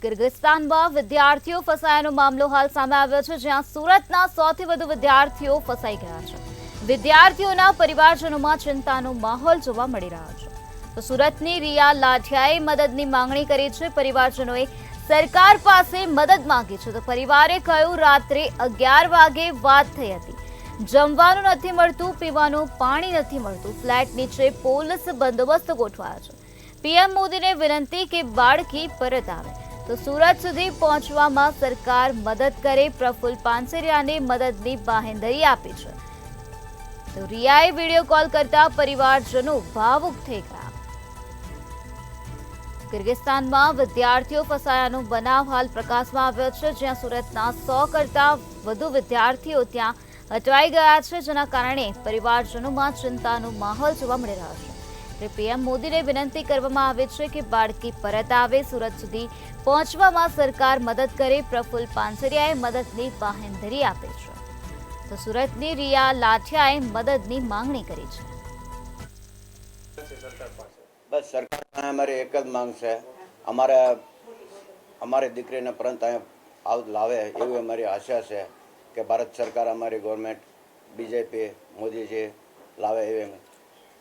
કિર્ગિસ્તાનમાં વિદ્યાર્થીઓ ફસાયાનો મામલો હાલ સામે આવ્યો છે, જ્યાં સુરતના 100 થી વધુ વિદ્યાર્થીઓ ફસાઈ ગયા છે। વિદ્યાર્થીઓના પરિવારજનોમાં ચિંતાનો માહોલ જોવા મળી રહ્યો છે। તો સુરતની રિયા લાઠિયાએ મદદની માંગણી કરી છે। પરિવારજનોએ સરકાર પાસે મદદ માંગી છે। તો પરિવારે કહ્યું, રાત્રે 11 વાગે વાત થઈ હતી, જમવાનું નથી મળતું, પીવાનું પાણી નથી મળતું, ફ્લેટ નીચે પોલીસ બંદોબસ્ત ગોઠવાયો છે। પીએમ મોદીને વિનંતી કે બાળકી પરત આવે તો સુરત સુધી પહોંચવામાં સરકાર મદદ કરે। પ્રફુલ્લ પાનસેરિયાને મદદની બાંહેધરી આપી છે। તો રિયાએ વિડીયો કોલ કરતા પરિવારજનો ભાવુક થઈ ગયા। કિર્ગિસ્તાનમાં વિદ્યાર્થીઓ ફસાયાનો બનાવ હાલ પ્રકાશમાં આવ્યો છે, જ્યાં સુરતના 100 કરતા વધુ વિદ્યાર્થીઓ ત્યાં અટવાઈ ગયા છે, જેના કારણે પરિવારજનોમાં ચિંતાનો માહોલ જોવા મળી રહ્યો છે। પીએમ મોદીને વિનંતી કરવામાં આવે છે કે બાળકી પરત આવે, સુરત સુધી પહોંચવામાં સરકાર મદદ કરે। પ્રફુલ્લ પાનસેરિયાએ મદદની બાંહેધરી આપી છે। તો સુરતની રિયા લાઠિયાએ મદદની માંગણી કરી છે। બસ સરકાર અમારી એક જ માંગ છે, અમારી દીકરીને પરત અહીંયા લાવે એવી અમારી આશા છે કે ભારત સરકાર, અમારી ગવર્મેન્ટ, બીજેપી, મોદીજી લાવે એવી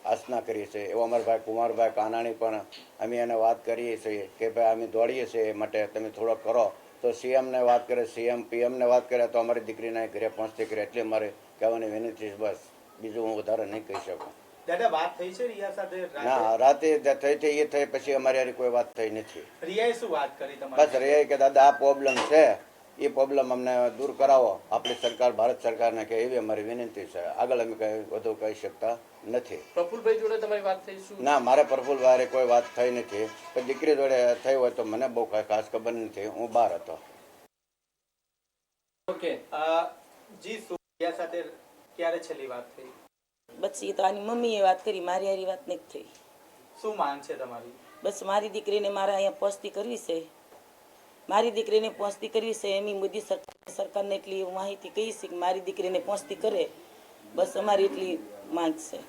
આશના કરી છે। એવો અમારા ભાઈ કુમારભાઈ કાનાણી પણ અમે એને વાત કરીએ છીએ કે ભાઈ અમે દોડીએ છીએ એ માટે તમે થોડોક કરો, તો સીએમને વાત કરે, સીએમ પીએમને વાત કરે તો અમારી દીકરીને ઘરે પહોંચતી કરે, એટલે મારે કહેવાની વિનંતી છે। બસ બીજું હું વધારે નહીં કહી શકું। દાદા વાત થઈ છે રિયા સાથે? ના, રાતે થઈ એ થઈ, પછી અમારી હારી કોઈ વાત થઈ નથી। રિયાએ શું વાત કરી તમારી? બસ રિયાએ કે દાદા આ પ્રોબ્લેમ છે, એ પ્રોબ્લેમ અમને દૂર કરાવો, આપણી સરકાર, ભારત સરકારને કે એવી અમારી વિનંતી છે। આગળ અમે કઈ વધુ કહી શકતા નથી। પ્રફુલભાઈ જોડે તમારી વાત થઈ? શું ના, મારે પ્રફુલભાઈ કોઈ વાત થઈ નથી, પણ દીકરી જોડે થઈ હોય તો મને બહુ ખાસ ખબર નથી, હું બહાર હતો। ઓકે, જી રિયા સાથે ક્યારે છેલ્લી વાત થઈ? બસ એ તો આની મમ્મીએ વાત કરી, મારી હારી વાત નથી થઈ। શું માંગ છે તમારી? બસ મારી દીકરીને મારે અહીંયા પહોંચતી કરવી છે, મારી દીકરીને પહોંચતી કરવી છે। એમ મોદી સરકારને એટલી માહિતી કહી છે કે મારી દીકરીને પહોંચતી કરે, બસ અમારી એટલી માંગ છે।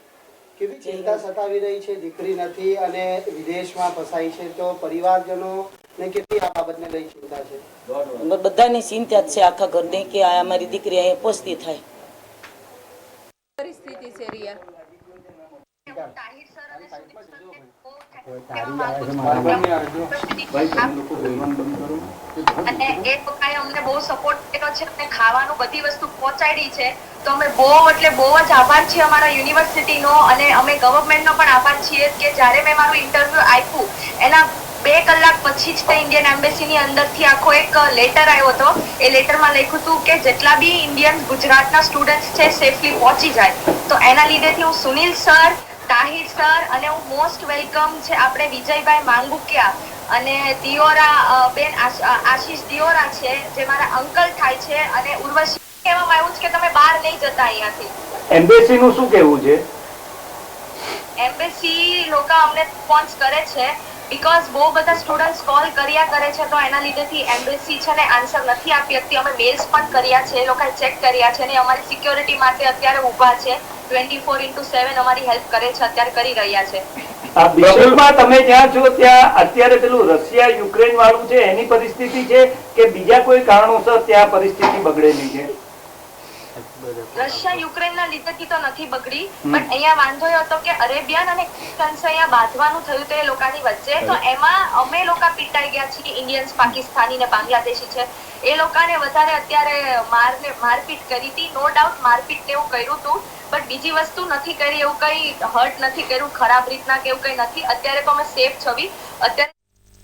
કેવી ચિંતા સતાવી રહી છે? દીકરી નથી અને વિદેશમાં ફસાઈ છે, તો પરિવારજનો ને કેટલી આ બાબતને લઈ ચિંતા છે? બધાની ચિંતા જ છે આખા ઘરની કે આ અમારી દીકરી અહીંયા પહોંચતી થાય। પરિસ્થિતિ છે રિયા? અને એ લોકોએ અમને બહુ સપોર્ટ કર્યો છે અને ખાવાનું બધી વસ્તુ પહોંચાડી છે, તો અમે બહુ જ આભાર છીએ અમારા યુનિવર્સિટીનો, અને અમે ગવર્મેન્ટનો પણ આભાર છીએ કે જ્યારે મેં મારું ઇન્ટરવ્યુ આપ્યું એના 2 કલાક પછી જ તે ઇન્ડિયન એમ્બેસીની અંદરથી આખો એક લેટર આવ્યો હતો। એ લેટરમાં લખ્યું હતું કે જેટલા બી ઇન્ડિયન ગુજરાતના સ્ટુડન્ટ્સ છે સેફલી પહોંચી જાય। તો એના લીધેથી હું સુનિલ સર, તાહિર સર અને હું મોસ્ટ વેલકમ છે આપણે વિજયભાઈ માંગુકિયા અને દિયોરા બેન આશીષ દિયોરા છે, જે મારા અંકલ થાય છે, અને ઉર્વશી કહેવામાં આવ્યું છે કે તમે બહાર નહીં જતા અહીંયાથી। એમ્બેસી નું શું કહેવું છે? એમ્બેસી લોકો અમને રિસ્પોન્સ કરે છે, બીકોઝ બહુ બધા સ્ટુડન્ટ્સ કોલ કર્યા કરે છે, તો એના લીધેથી એમ્બેસી છે ને આન્સર નથી આપી શકતી। અમે મેલ્સ પણ કર્યા છે, એ લોકોએ ચેક કર્યા છે, અને અમારી સિક્યોરિટી માટે અત્યારે ઊભા છે, 24/7 અમારી હેલ્પ કરે છે, અત્યારે કરી રહ્યા છે। બિલકુલમાં તમે જ્યાં છો ત્યાં અત્યારે પેલું રશિયા યુક્રેન વાળું છે એની પરિસ્થિતિ છે કે બીજા કોઈ કારણોસર ત્યાં પરિસ્થિતિ બગડેલી છે? રશિયા યુક્રેનના લીધેથી તો નથી બગડી, બટ અહીંયા વાંધો એ હતો કે અરેબિયન અને ક્રિશ્ચન્સ અહીંયા બાંધવાનું થયું તો એ લોકોની વચ્ચે, તો એમાં અમે લોકો પીટાઈ ગયા છીએ। ઇન્ડિયન્સ, પાકિસ્તાની ને બાંગ્લાદેશી છે, એ લોકોને વધારે અત્યારે મારપીટ કરી હતી। નો ડાઉટ મારપીટ ને એવું કર્યું હતું, બટ બીજી વસ્તુ નથી કરી, એવું કઈ હર્ટ નથી કર્યું ખરાબ રીતના કે એવું કઈ નથી। અત્યારે તો અમે સેફ છવી અત્યારે।